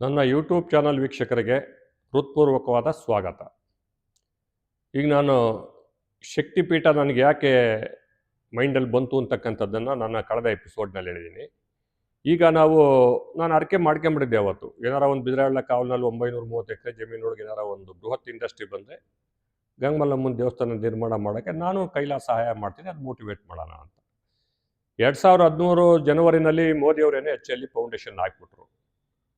ನನ್ನ YouTube channel ವೀಕ್ಷಕರಿಗೆ ಹೃತ್ಪೂರ್ವಕವಾದ ಸ್ವಾಗತ. ಈಗ ನಾನು ಶಕ್ತಿಪೀಠ ನನಗೆ ಯಾಕೆ ಮೈಂಡಲ್ಲಿ ಬಂತು ಅಂತಕ್ಕಂಥದ್ದನ್ನು ನನ್ನ ಕಳೆದ ಎಪಿಸೋಡ್ನಲ್ಲಿ ಹೇಳಿದ್ದೀನಿ. ಈಗ ನಾನು ಅರಕೆ ಮಾಡ್ಕೊಂಬಿಟ್ಟಿದ್ದೆ ಅವತ್ತು. ಏನಾರ ಒಂದು ಬಿದಿರಹಳ್ಳ ಕಾವಲಿನಲ್ಲಿ 930 ಎಕರೆ ಜಮೀನೊಳಗೆ ಏನಾರ ಒಂದು ಬೃಹತ್ ಇಂಡಸ್ಟ್ರಿ ಬಂದರೆ ಗಂಗಮಲ್ಲಮ್ಮನ ದೇವಸ್ಥಾನ ನಿರ್ಮಾಣ ಮಾಡೋಕ್ಕೆ ನಾನು ಕೈಲಾಸ ಸಹಾಯ ಮಾಡ್ತೀನಿ, ಅದು ಮೋಟಿವೇಟ್ ಮಾಡೋಣ ಅಂತ. 2013 ಜನವರಿನಲ್ಲಿ ಮೋದಿಯವರೇನೆ HL ಫೌಂಡೇಶನ್ ಹಾಕ್ಬಿಟ್ರು.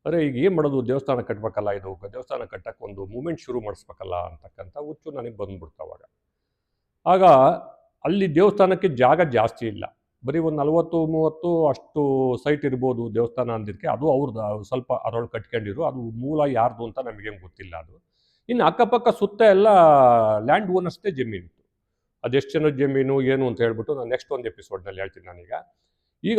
ಅರೆ ಈಗ ಏನು ಮಾಡೋದು, ದೇವಸ್ಥಾನ ಕಟ್ಟಬೇಕಲ್ಲ, ಇದು ದೇವಸ್ಥಾನ ಕಟ್ಟಕ್ಕೆ ಒಂದು ಮೂಮೆಂಟ್ ಶುರು ಮಾಡಿಸ್ಬೇಕಲ್ಲ ಅಂತಕ್ಕಂಥ ಹುಚ್ಚು ನನಗೆ ಬಂದ್ಬಿಡ್ತು ಅವಾಗ. ಆಗ ಅಲ್ಲಿ ದೇವಸ್ಥಾನಕ್ಕೆ ಜಾಗ ಜಾಸ್ತಿ ಇಲ್ಲ, ಬರೀ ಒಂದು 40-30 ಅಷ್ಟು ಸೈಟ್ ಇರ್ಬೋದು ದೇವಸ್ಥಾನ ಅಂದಿದ್ದಕ್ಕೆ. ಅದು ಅವ್ರದ್ದು ಸ್ವಲ್ಪ ಅದರೊಳಗೆ ಕಟ್ಕೊಂಡಿರು, ಅದು ಮೂಲ ಯಾರ್ದು ಅಂತ ನಮಗೇನು ಗೊತ್ತಿಲ್ಲ. ಅದು ಇನ್ನು ಅಕ್ಕಪಕ್ಕ ಸುತ್ತ ಎಲ್ಲ ಲ್ಯಾಂಡ್ ಓನರ್ಸ್ದೇ ಜಮೀನಿತ್ತು. ಅದೆಷ್ಟು ಜನದ ಜಮೀನು ಏನು ಅಂತ ಹೇಳ್ಬಿಟ್ಟು ನಾನು ನೆಕ್ಸ್ಟ್ ಒಂದು ಎಪಿಸೋಡ್ನಲ್ಲಿ ಹೇಳ್ತೀನಿ. ನಾನೀಗ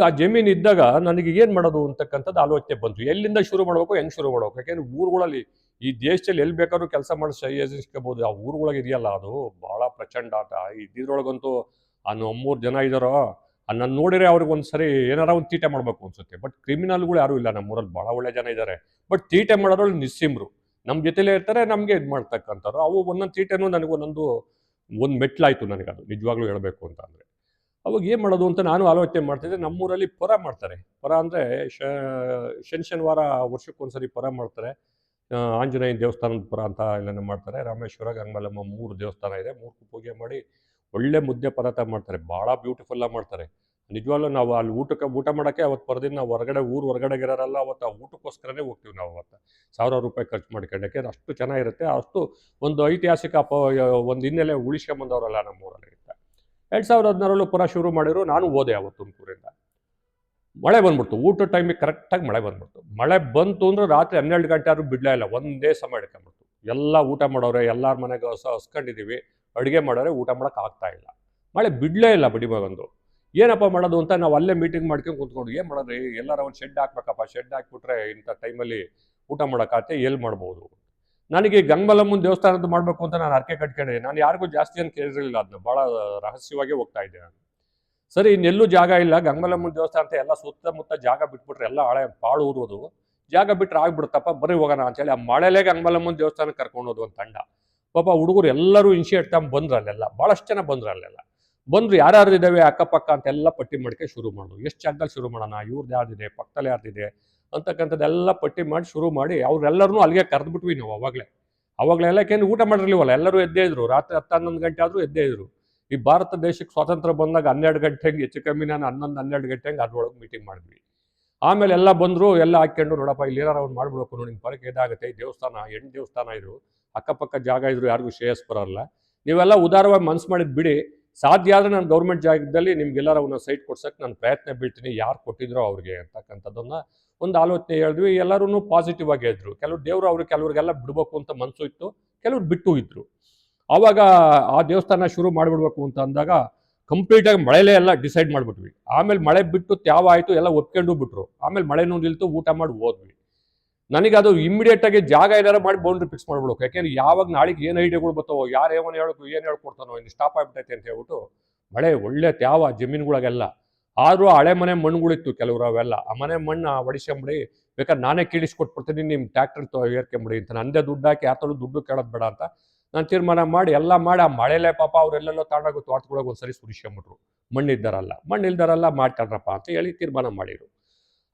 ಆ ಜಮೀನು ಇದ್ದಾಗ ನನಗೆ ಏನು ಮಾಡೋದು ಅಂತಕ್ಕಂಥದ್ದು ಆಲೋಚನೆ ಬಂತು. ಎಲ್ಲಿಂದ ಶುರು ಮಾಡಬೇಕು, ಹೆಂಗೆ ಶುರು ಮಾಡಬೇಕು? ಯಾಕೆಂದರೆ ಊರುಗಳಲ್ಲಿ ಈ ದೇಶದಲ್ಲಿ ಎಲ್ಲಿ ಬೇಕಾದ್ರೂ ಕೆಲಸ ಮಾಡಿ ಸಹಿಸ್ಕೋಬೋದು. ಆ ಊರುಗಳಿಗೆ ಇದೆಯಲ್ಲ, ಅದು ಭಾಳ ಪ್ರಚಂಡ ಆಟ. ಇದ್ರೊಳಗಂತೂ ನಮ್ಮೂರು ಜನ ಇದ್ದಾರೋ, ನನ್ನ ನೋಡಿದ್ರೆ ಅವ್ರಿಗೆ ಒಂದು ಸರಿ ಏನಾರ ಒಂದು ತೀಟೆ ಮಾಡಬೇಕು ಅನ್ಸುತ್ತೆ. ಬಟ್ ಕ್ರಿಮಿನಲ್ಗಳು ಯಾರೂ ಇಲ್ಲ ನಮ್ಮೂರಲ್ಲಿ, ಭಾಳ ಒಳ್ಳೆ ಜನ ಇದ್ದಾರೆ. ಬಟ್ ತೀಟೆ ಮಾಡೋದ್ರಲ್ಲಿ ನಿಸ್ಸಿಮ್ರು, ನಮ್ಮ ಜೊತೆಲೇ ಇರ್ತಾರೆ, ನಮಗೆ ಇದು ಮಾಡ್ತಕ್ಕಂಥವ್ರು. ಅವು ಒಂದೊಂದು ತೀಟೆನೂ ನನಗೆ ಒಂದು ಮೆಟ್ಲಾಯಿತು ನನಗದು, ನಿಜವಾಗ್ಲೂ ಹೇಳಬೇಕು ಅಂತ ಅಂದರೆ. ಅವಾಗ ಏನು ಮಾಡೋದು ಅಂತ ನಾನು ಆಲೋಚನೆ ಮಾಡ್ತಿದ್ದೆ. ನಮ್ಮೂರಲ್ಲಿ ಪರ ಮಾಡ್ತಾರೆ. ಪರ ಅಂದರೆ ಶನಿವಾರ ವರ್ಷಕ್ಕೊಂದ್ಸರಿ ಪರ ಮಾಡ್ತಾರೆ. ಆಂಜನೇಯನ ದೇವಸ್ಥಾನದ ಪರ ಅಂತ ಎಲ್ಲನೂ ಮಾಡ್ತಾರೆ. ರಾಮೇಶ್ವರ, ಗಂಗಮಲ್ಲಮ್ಮ 3 ದೇವಸ್ಥಾನ ಇದೆ. 3 ಪೂಜೆ ಮಾಡಿ ಒಳ್ಳೆ ಮುದ್ದೆ ಪದಾರ್ಥ ಮಾಡ್ತಾರೆ, ಭಾಳ ಬ್ಯೂಟಿಫುಲ್ಲಾಗಿ ಮಾಡ್ತಾರೆ. ನಿಜವಾಗ್ಲೂ ನಾವು ಅಲ್ಲಿ ಊಟ ಮಾಡೋಕ್ಕೆ ಅವತ್ತು ಪರದಿನ ನಾವು ಊರು ಹೊರಗಡೆಗಿರೋರಲ್ಲ, ಅವತ್ತು ಆ ಊಟಕ್ಕೋಸ್ಕರನೇ ಹೋಗ್ತೀವಿ ನಾವು. ಅವತ್ತು ₹1000 ಖರ್ಚು ಮಾಡ್ಕೊಂಡಕ್ಕೆ ಅಷ್ಟು ಚೆನ್ನಾಗಿರುತ್ತೆ. ಅಷ್ಟು ಒಂದು ಐತಿಹಾಸಿಕ ಒಂದು ಹಿನ್ನೆಲೆ ಉಳಿಸ್ಕೊಂಬಂದವರಲ್ಲ ನಮ್ಮೂರಲ್ಲಿ ಅಂತ. 2016 ಪುರ ಶುರು ಮಾಡಿದ್ರು. ನಾನು ಹೋದೆ ಅವತ್ತು ತುಮಕೂರಿಂದ. ಮಳೆ ಬಂದ್ಬಿಡ್ತು, ಊಟದ ಟೈಮಿಗೆ ಕರೆಕ್ಟಾಗಿ ಮಳೆ ಬಂದ್ಬಿಡ್ತು. ಮಳೆ ಬಂತು ಅಂದರೆ ರಾತ್ರಿ 12 ಗಂಟೆ ಆದರೂ ಬಿಡಲೇ ಇಲ್ಲ, ಒಂದೇ ಸಮ ಹಿಡ್ಕೊಂಬಿಡ್ತು. ಎಲ್ಲ ಊಟ ಮಾಡೋರೆ, ಎಲ್ಲರ ಮನೆಗೆ ಹಸ್ಕೊಂಡಿದ್ದೀವಿ, ಅಡುಗೆ ಮಾಡೋರೆ, ಊಟ ಮಾಡೋಕೆ ಆಗ್ತಾ ಇಲ್ಲ. ಮಳೆ ಬಿಡಲೇ ಇಲ್ಲ ಬಂದು. ಏನಪ್ಪ ಮಾಡೋದು ಅಂತ ನಾವು ಅಲ್ಲೇ ಮೀಟಿಂಗ್ ಮಾಡ್ಕೊಂಡು ಕೂತ್ಕೊಂಡು, ಏನು ಮಾಡೋದು, ಎಲ್ಲಾರ ಒಂದು ಶೆಡ್ ಹಾಕ್ಬೇಕಪ್ಪ, ಶೆಡ್ ಹಾಕ್ಬಿಟ್ರೆ ಇಂಥ ಟೈಮಲ್ಲಿ ಊಟ ಮಾಡೋಕ್ಕಾಗತ್ತೆ, ಎಲ್ಲಿ ಮಾಡ್ಬೋದು. ನನಗೆ ಗಂಗಮಲ್ಲಮ್ಮನ ದೇವಸ್ಥಾನದ್ದು ಮಾಡಬೇಕು ಅಂತ ನಾನು ಅರ್ಕೆ ಕಟ್ಕೊಂಡಿದ್ದೆ. ನಾನು ಯಾರಿಗೂ ಜಾಸ್ತಿ ಏನು ಕೇಳಿರಲಿಲ್ಲ, ಅದನ್ನ ಭಾಳ ರಹಸ್ಯವಾಗೇ ಹೋಗ್ತಾ ಇದ್ದೆ ನಾನು. ಸರಿ, ಇನ್ನೆಲ್ಲೂ ಜಾಗ ಇಲ್ಲ, ಗಂಗಮಲ್ಲಮ್ಮನ ದೇವಸ್ಥಾನ ಅಂತ ಎಲ್ಲ ಸುತ್ತಮುತ್ತ ಜಾಗ ಬಿಟ್ಬಿಟ್ರೆ ಎಲ್ಲ ಹಳೆ ಪಾಳು ಊರೋದು, ಜಾಗ ಬಿಟ್ಟರೆ ಆಗ್ಬಿಡುತ್ತಪ್ಪ, ಬರೀ ಹೋಗೋಣ ಅಂತೇಳಿ ಆ ಮಳೆಲೇ ಗಂಗಮಲ್ಲಮ್ಮನ ದೇವಸ್ಥಾನಕ್ಕೆ ಕರ್ಕೊಂಡೋದು ಒಂದು ತಂಡ. ಪಾಪ ಹುಡುಗರು ಎಲ್ಲರೂ ಇನಿಷಿಯೇಟ್ ತಗೊಂಡು ಬಂದ್ರು. ಅಲ್ಲೆಲ್ಲ ಭಾಳಷ್ಟು ಜನ ಬಂದರು. ಬಂದರು, ಯಾರ್ಯಾರು ಇದ್ದಾವೆ ಅಕ್ಕಪಕ್ಕ ಅಂತೆಲ್ಲ ಪಟ್ಟಿ ಮಾಡ್ಕೆ ಶುರು ಮಾಡೋದು. ಎಷ್ಟು ಜಾಗದಲ್ಲಿ ಶುರು ಮಾಡೋಣ, ಇವ್ರದ್ದು ಯಾರ್ದಿದೆ, ಪಕ್ಕದಲ್ಲಿ ಯಾರ್ದಿದೆ ಅಂತಕ್ಕಂಥದ್ದೆಲ್ಲ ಪಟ್ಟಿ ಮಾಡಿ ಶುರು ಮಾಡಿ ಅವ್ರೆಲ್ಲರೂ ಅಲ್ಲಿಗೆ ಕರೆದ್ಬಿಟ್ವಿ ನಾವು. ಅವಾಗಲೆಲ್ಲ ಯಾಕೆಂದ್ರೆ ಊಟ ಮಾಡಿರ್ಲಿವಲ್ಲ, ಎಲ್ಲರೂ ಎದ್ದೇ ಇದ್ರು. ರಾತ್ರಿ 10-11 ಗಂಟೆ ಆದರೂ ಎದ್ದೇ ಇದ್ರು. ಈ ಭಾರತ ದೇಶಕ್ಕೆ ಸ್ವಾತಂತ್ರ್ಯ ಬಂದಾಗ 12 ಗಂಟೆಗೆ ಹೆಚ್ಚು ಕಮ್ಮಿ ನಾನು 11-12 ಗಂಟೆಗೆ ಅದ್ರೊಳಗೆ ಮೀಟಿಂಗ್ ಮಾಡಿದ್ವಿ. ಆಮೇಲೆ ಎಲ್ಲ ಬಂದರು, ಎಲ್ಲ ಹಾಕ್ಕೊಂಡು, ನೋಡಪ್ಪ ಇಲ್ಲಿ ಏನಾರ ಒಂದು ಮಾಡ್ಬಿಡ್ಬೇಕು, ನೋಡಿ ನಿಮ್ಮ ಪರಕ್ಕೆ ಇದಾಗುತ್ತೆ. ಈ ದೇವಸ್ಥಾನ 8 ದೇವಸ್ಥಾನ ಇದ್ರು, ಅಕ್ಕಪಕ್ಕ ಜಾಗ ಇದ್ರು, ಯಾರಿಗೂ ಶ್ರೇಯಸ್ ಬರಲ್ಲ. ನೀವೆಲ್ಲ ಉದಾರವಾಗಿ ಮನ್ಸು ಮಾಡಿದ್ ಬಿಡಿ, ಸಾಧ್ಯ ಆದರೆ ನಾನು ಗೌರ್ಮೆಂಟ್ ಜಾಗದಲ್ಲಿ ನಿಮ್ಗೆಲ್ಲರ ಒಂದು ಸೈಟ್ ಕೊಡ್ಸಕ್ಕೆ ನಾನು ಪ್ರಯತ್ನ ಬೀಳ್ತೀನಿ, ಯಾರು ಕೊಟ್ಟಿದ್ರೋ ಅವ್ರಿಗೆ ಅಂತಕ್ಕಂಥದ್ದನ್ನು ಒಂದು ಆಲೋಚನೆ ಹೇಳಿದ್ವಿ. ಎಲ್ಲರೂ ಪಾಸಿಟಿವ್ ಆಗಿ ಹೇಳಿದ್ರು. ಕೆಲವರು ದೇವರು ಕೆಲವ್ರಿಗೆಲ್ಲ ಬಿಡಬೇಕು ಅಂತ ಮನಸ್ಸು ಇತ್ತು, ಕೆಲವ್ರು ಬಿಟ್ಟು ಇದ್ರು. ಆವಾಗ ಆ ದೇವಸ್ಥಾನ ಶುರು ಮಾಡಿಬಿಡ್ಬೇಕು ಅಂತ ಅಂದಾಗ ಕಂಪ್ಲೀಟಾಗಿ ಮಳೆಲೇ ಎಲ್ಲ ಡಿಸೈಡ್ ಮಾಡಿಬಿಟ್ವಿ. ಆಮೇಲೆ ಮಳೆ ಬಿಟ್ಟು ತ್ಯಾವ ಆಯಿತು, ಎಲ್ಲ ಒಪ್ಕೊಂಡು ಬಿಟ್ರು. ಆಮೇಲೆ ಮಳೆನೂ ನಿಲ್ತು, ಊಟ ಮಾಡಿ ಹೋದ್ವಿ. ನನಗೆ ಅದು ಇಮ್ಮಿಡಿಯೇಟಾಗಿ ಜಾಗ ಏನಾರ ಮಾಡಿ ಬೌಂಡ್ರಿ ಫಿಕ್ಸ್ ಮಾಡ್ಬಿಡ್ಬೇಕು. ಯಾಕೆಂದ್ರೆ ಯಾವಾಗ ನಾಳೆಗೆ ಏನು ಐಡಿಯಾಗಳು ಬರ್ತಾವೋ, ಯಾರು ಏನು ಹೇಳ್ಕೊಡ್ತಾನೋ, ಇನ್ನು ಸ್ಟಾಪ್ ಆಗ್ಬಿಟ್ಟೈತೆ ಅಂತ ಹೇಳ್ಬಿಟ್ಟು ಮಳೆ ಒಳ್ಳೆ ತ್ಯಾವ ಜಮೀನುಗಳಿಗೆಲ್ಲ. ಆದರೂ ಹಳೆ ಮನೆ ಮಣ್ಣುಗಳಿತ್ತು ಕೆಲವರು, ಅವೆಲ್ಲ ಆ ಮನೆ ಮಣ್ಣು ಹೊಡಿಸ್ಕೊಂಬಿಡಿ, ಬೇಕಾದ್ರೆ ನಾನೇ ಕೀಳಿಸ್ಕೊಟ್ಬಿಡ್ತೀನಿ, ನಿಮ್ಮ ಟ್ಯಾಕ್ಟ್ರ್ ಏರ್ಕೊಂಬಿಡಿ ಅಂತ. ನಂದೇ ದುಡ್ಡು ಹಾಕಿ ಯಾತಳು ದುಡ್ಡು ಕೇಳೋದು ಬೇಡ ಅಂತ ನಾನು ತೀರ್ಮಾನ ಮಾಡಿ ಎಲ್ಲ ಮಾಡಿ, ಆ ಮಳೆಲೇ ಪಾಪ ಅವರೆಲ್ಲೆಲ್ಲೋ ತಗೊಂಡೋಗಿ ತೋಟದೊಳಗೆ ಒಂದ್ಸರಿ ಸುರಿಸ್ಕೊಂಬಿಟ್ರು. ಮಣ್ಣಿಲ್ದಾರಲ್ಲ ಮಾಡ್ಕೊಂಡ್ರಪ್ಪ ಅಂತ ಹೇಳಿ ತೀರ್ಮಾನ ಮಾಡಿರು.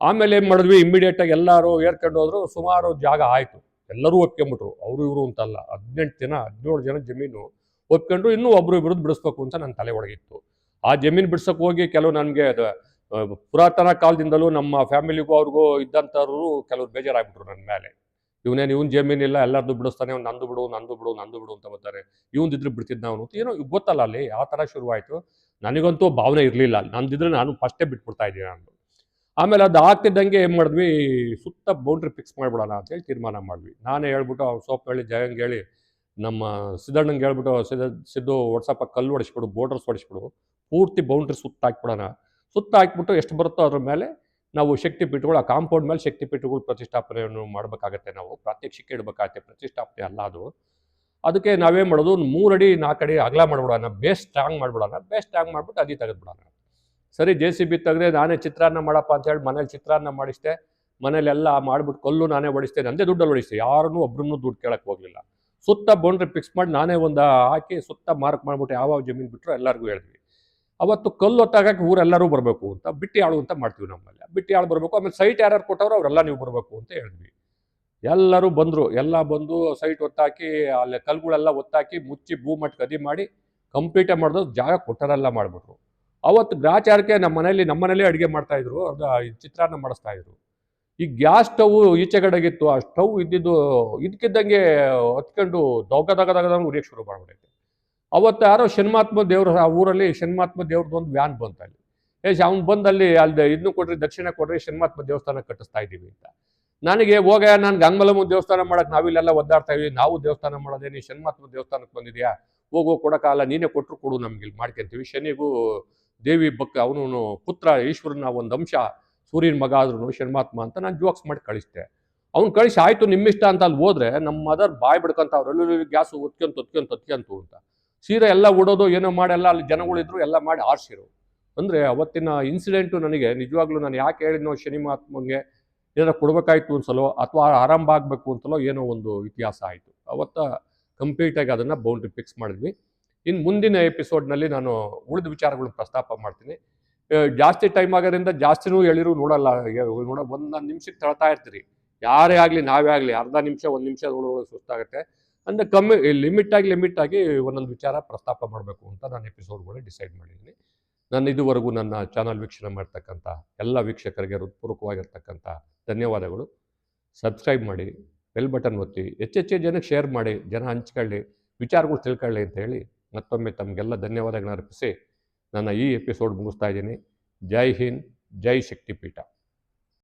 ಆಮೇಲೆ ಏನು ಮಾಡಿದ್ವಿ, ಇಮ್ಮಿಡಿಯೇಟಾಗಿ ಎಲ್ಲರೂ ಏರ್ಕೊಂಡು ಹೋದ್ರು. ಸುಮಾರು ಜಾಗ ಆಯಿತು, ಎಲ್ಲರೂ ಒಪ್ಕೊಂಬಿಟ್ರು. ಅವರು ಇವರು ಅಂತಲ್ಲ, 17 ಜನ ಜಮೀನು ಒಪ್ಕೊಂಡ್ರು. ಇನ್ನೂ ಒಬ್ರು ಇಬ್ಬರದ್ದು ಬಿಡಿಸ್ಬೇಕು ಅಂತ ನನ್ನ ತಲೆ ಒಳಗಿತ್ತು. ಆ ಜಮೀನು ಬಿಡ್ಸೋಕೆ ಹೋಗಿ ಕೆಲವು ನನಗೆ ಪುರಾತನ ಕಾಲದಿಂದಲೂ ನಮ್ಮ ಫ್ಯಾಮಿಲಿಗೂ ಅವ್ರಿಗೂ ಇದ್ದಂಥವ್ರು ಕೆಲವ್ರು ಬೇಜಾರಾಗ್ಬಿಟ್ರು ನನ್ನ ಮೇಲೆ. ಇವನ್ ಜಮೀನಿಲ್ಲ, ಎಲ್ಲರದ್ದು ಬಿಡಿಸ್ತಾನೆ, ಅವ್ನು ನಂದು ಬಿಡು ಅಂತ ಬರ್ತಾರೆ, ಇವಂದಿದ್ರೆ ಬಿಡ್ತಿದ್ದ ನಾವು ಅಂತ ಏನೋ ಗೊತ್ತಲ್ಲ. ಅಲ್ಲಿ ಆ ಥರ ಶುರುವಾಯಿತು. ನನಗಂತೂ ಭಾವನೆ ಇರಲಿಲ್ಲ, ನಂದಿದ್ರೆ ನಾನು ಫಸ್ಟೇ ಬಿಟ್ಬಿಡ್ತಾ ಇದ್ದೀನಿ ನಾನು. ಆಮೇಲೆ ಅದು ಆಗ್ತಿದ್ದಂಗೆ ಏನು ಮಾಡಿದ್ವಿ, ಸುತ್ತ ಬೌಂಡ್ರಿ ಫಿಕ್ಸ್ ಮಾಡಿಬಿಡೋಣ ಅಂತೇಳಿ ತೀರ್ಮಾನ ಮಾಡಿದ್ವಿ. ನಾನೇ ಹೇಳ್ಬಿಟ್ಟು ಅವ್ನು ಸೋಪ್ ಹೇಳಿ, ಜಯಂಗೆ ಹೇಳಿ, ನಮ್ಮ ಸಿದ್ದಣ್ಣಂಗೆ ಹೇಳ್ಬಿಟ್ಟು, ಸಿದ್ದು ಒಡ್ಸಪ್ಪ ಕಲ್ಲು ಹೊಡಿಸ್ಬಿಡು, ಬೋರ್ಡರ್ಸ್ ಹೊಡಿಸ್ಬಿಡು, ಪೂರ್ತಿ ಬೌಂಡ್ರಿ ಸುತ್ತ ಹಾಕ್ಬಿಟ್ಟು ಎಷ್ಟು ಬರುತ್ತೋ ಅದ್ರ ಮೇಲೆ ನಾವು ಶಕ್ತಿಪೀಠಗಳು, ಆ ಕಾಂಪೌಂಡ್ ಮೇಲೆ ಶಕ್ತಿಪೀಠಗಳು ಪ್ರತಿಷ್ಠಾಪನೆಯನ್ನು ಮಾಡಬೇಕಾಗತ್ತೆ. ನಾವು ಪ್ರಾತ್ಯಕ್ಷಿಕೆ ಇಡಬೇಕಾಗತ್ತೆ, ಪ್ರತಿಷ್ಠಾಪನೆ ಅಲ್ಲ ಅದು. ಅದಕ್ಕೆ ನಾವೇನು ಮಾಡೋದು, 3 ಅಡಿ 4 ಅಡಿ ಅಗಲ ಮಾಡಿಬಿಡೋಣ, ಬೇಸ್ ಸ್ಟ್ರಾಂಗ್ ಮಾಡಿಬಿಟ್ಟು ಅದಿ ತೆಗೆದ್ಬಿಡೋಣ. ಸರಿ, JCB ತೆಗೆದ್ರೆ ನಾನೇ ಚಿತ್ರಾನ್ನ ಮಾಡಪ್ಪ ಅಂತ ಹೇಳಿ ಮನೇಲಿ ಚಿತ್ರಾನ್ನ ಮಾಡಿಸ್ದೆ. ಮನೇಲೆಲ್ಲ ಮಾಡಿಬಿಟ್ಟು ಕಲ್ಲು ನಾನೇ ಹೊಡಿಸ್ತೇನೆ, ನಂದೇ ದುಡ್ಡಲ್ಲಿ ಹೊಡಿಸ್ತೇನೆ, ಯಾರನ್ನೂ ಒಬ್ರನ್ನೂ ದುಡ್ಡು ಕೇಳಕ್ಕೆ ಹೋಗಲಿಲ್ಲ. ಸುತ್ತ ಬೌಂಡ್ರಿ ಫಿಕ್ಸ್ ಮಾಡಿ ನಾನೇ ಒಂದು ಹಾಕಿ ಸುತ್ತ ಮಾರ್ಕ್ ಮಾಡಿಬಿಟ್ಟು ಯಾವ ಜಮೀನು ಬಿಟ್ಟರು ಎಲ್ಲರಿಗೂ ಹೇಳಿದ್ವಿ. ಅವತ್ತು ಕಲ್ಲು ಹೊತ್ತಾಗಕ್ಕೆ ಊರೆಲ್ಲರೂ ಬರಬೇಕು ಅಂತ, ಬಿಟ್ಟು ಆಳು ಅಂತ ಮಾಡ್ತೀವಿ ನಮ್ಮಲ್ಲಿ. ಬಿಟ್ಟು ಆಳು ಬರಬೇಕು, ಆಮೇಲೆ ಸೈಟ್ ಯಾರ್ಯಾರು ಕೊಟ್ಟವ್ರು ಅವರೆಲ್ಲ ನೀವು ಬರಬೇಕು ಅಂತ ಹೇಳಿದ್ವಿ. ಎಲ್ಲರೂ ಬಂದರು, ಎಲ್ಲ ಬಂದು ಸೈಟ್ ಒತ್ತಾಕಿ ಅಲ್ಲಿ ಕಲ್ಗಳೆಲ್ಲ ಒತ್ತಾಕಿ ಮುಚ್ಚಿ ಭೂಮಟ್ಟ ಗದಿ ಮಾಡಿ ಕಂಪ್ಲೀಟೇ ಮಾಡಿದ್ರು. ಜಾಗ ಕೊಟ್ಟರೆಲ್ಲ ಮಾಡಿಬಿಟ್ರು. ಅವತ್ತು ಗ್ರಾಚಾರಕ್ಕೆ ನಮ್ಮನೇಲಿ ಅಡುಗೆ ಮಾಡ್ತಾಯಿದ್ರು, ಅದು ಚಿತ್ರಾನ್ನ ಮಾಡಿಸ್ತಾಯಿದ್ರು. ಈ ಗ್ಯಾಸ್ ಸ್ಟವ್ ಈಚೆಗಡೆಗಿತ್ತು, ಆ ಸ್ಟವ್ ಇದ್ದಿದ್ದು ಇದಕ್ಕಿದ್ದಂಗೆ ಹೊತ್ಕೊಂಡು ದಗದಂಗೆ ಉರಿಯೋಕ್ಕೆ ಶುರು ಮಾಡ್ಬಿಟ್ಟೈತೆ. ಅವತ್ತು ಯಾರೋ ಶನ್ಮಾತ್ಮ ದೇವ್ರ ಆ ಊರಲ್ಲಿ ಶನ್ಮಾತ್ಮ ದೇವ್ರದ್ದು ಒಂದು ವ್ಯಾನ್ ಬಂತು ಅಲ್ಲಿ. ಅವ್ನು ಬಂದಲ್ಲಿ ಇದನ್ನು ಕೊಡ್ರಿ, ದಕ್ಷಿಣ ಕೊಡ್ರಿ, ಶನ್ಮಾತ್ಮ ದೇವಸ್ಥಾನ ಕಟ್ಟಿಸ್ತಾ ಇದ್ದೀವಿ ಅಂತ. ನನಗೆ ನಾನು ಗಂಗಮಲಮ್ಮ ದೇವಸ್ಥಾನ ಮಾಡೋಕೆ ನಾವಿಲ್ಲೆಲ್ಲ ಒದ್ದಾಡ್ತಾ ಇದೀವಿ, ನಾವು ದೇವಸ್ಥಾನ ಮಾಡೋದೇ, ನೀ ಶನ್ಮಾತ್ಮ ದೇವಸ್ಥಾನಕ್ಕೆ ಬಂದಿದ್ಯಾ, ಹೋಗೋ ಕೊಡೋಕ್ಕಾಗಲ್ಲ, ನೀನೇ ಕೊಟ್ಟರು ಕೊಡು, ನಮ್ಗೆ ಇಲ್ಲಿ ಮಾಡ್ಕೊಂತೀವಿ. ಶನಿಗೂ ದೇವಿ ಅವನು ಪುತ್ರ ಈಶ್ವರನ ಒಂದು ಅಂಶ, ಸೂರ್ಯನ ಮಗ ಆದ್ರೂ ಶನ್ಮಾತ್ಮ ಅಂತ ನಾನು ಜೋಕ್ಸ್ ಮಾಡಿ ಕಳಿಸ್ದೆ. ಅವ್ನು ಕಳಿಸಿ ಆಯಿತು ನಿಮ್ಮಿಷ್ಟ ಅಂತ ಅಲ್ಲಿ ಹೋದ್ರೆ ನಮ್ಮ ಮದರ್ ಬಾಯ್ ಬಿಡ್ಕೊಂತ ಅವ್ರು ಗ್ಯಾಸು ಒತ್ಕೊಂತು ಅಂತ ಸೀರೆ ಎಲ್ಲ ಉಡೋದು ಏನೋ ಮಾಡೆಲ್ಲ ಅಲ್ಲಿ ಜನಗಳಿದ್ರು, ಎಲ್ಲ ಮಾಡಿ ಆರಿಸಿರು. ಅಂದರೆ ಅವತ್ತಿನ ಇನ್ಸಿಡೆಂಟು ನನಗೆ ನಿಜವಾಗ್ಲೂ ನಾನು ಯಾಕೆ ಹೇಳಿದ್ನೋ ಶನಿಮಾತ್ಮಂಗೆ ಏನಾರ ಕೊಡಬೇಕಾಯ್ತು ಅನ್ಸಲೋ ಅಥವಾ ಆರಂಭ ಆಗಬೇಕು ಅಂತಲೋ ಏನೋ ಒಂದು ಇತಿಹಾಸ ಆಯಿತು. ಅವತ್ತ ಕಂಪ್ಲೀಟಾಗಿ ಅದನ್ನು ಬೌಂಡ್ರಿ ಫಿಕ್ಸ್ ಮಾಡಿದ್ವಿ. ಇನ್ನು ಮುಂದಿನ ಎಪಿಸೋಡ್ನಲ್ಲಿ ನಾನು ಉಳಿದ ವಿಚಾರಗಳನ್ನ ಪ್ರಸ್ತಾಪ ಮಾಡ್ತೀನಿ. ಜಾಸ್ತಿ ಟೈಮ್ ಆಗೋದ್ರಿಂದ ಜಾಸ್ತಿನೂ ಹೇಳಿರು ನೋಡಲ್ಲ, ಒಂದು ನಿಮಿಷಕ್ಕೆ ತಳ್ತಾ ಇರ್ತೀರಿ, ಯಾರೇ ಆಗಲಿ ನಾವೇ ಆಗಲಿ, ಅರ್ಧ ನಿಮಿಷ 1 ನಿಮಿಷ ನೋಡೋದು ಸುಸ್ತಾಗುತ್ತೆ. ಅಂದರೆ ಕಮ್ಮಿ ಲಿಮಿಟ್ ಆಗಿ ಒಂದೊಂದು ವಿಚಾರ ಪ್ರಸ್ತಾಪ ಮಾಡಬೇಕು ಅಂತ ನಾನು ಎಪಿಸೋಡ್ಗಳನ್ನ ಡಿಸೈಡ್ ಮಾಡಿದ್ದೀನಿ. ನಾನು ಇದುವರೆಗೂ ನನ್ನ ಚಾನಲ್ ವೀಕ್ಷಣೆ ಮಾಡ್ತಕ್ಕಂಥ ಎಲ್ಲ ವೀಕ್ಷಕರಿಗೆ ಹೃತ್ಪೂರ್ವಕವಾಗಿರ್ತಕ್ಕಂಥ ಧನ್ಯವಾದಗಳು. ಸಬ್ಸ್ಕ್ರೈಬ್ ಮಾಡಿ, ಬೆಲ್ ಬಟನ್ ಒತ್ತಿ, ಹೆಚ್ಚೆಚ್ಚು ಜನಕ್ಕೆ ಶೇರ್ ಮಾಡಿ, ಜನ ಹಂಚ್ಕೊಳ್ಳಿ, ವಿಚಾರಗಳು ತಿಳ್ಕೊಳ್ಳಿ ಅಂತ ಹೇಳಿ ಮತ್ತೊಮ್ಮೆ ತಮಗೆಲ್ಲ ಧನ್ಯವಾದಗಳನ್ನ ಅರ್ಪಿಸಿ ನನ್ನ ಈ ಎಪಿಸೋಡ್ ಮುಗಿಸ್ತಾ ಇದ್ದೀನಿ. ಜೈ ಹಿಂದ್, ಜೈ ಶಕ್ತಿಪೀಠ.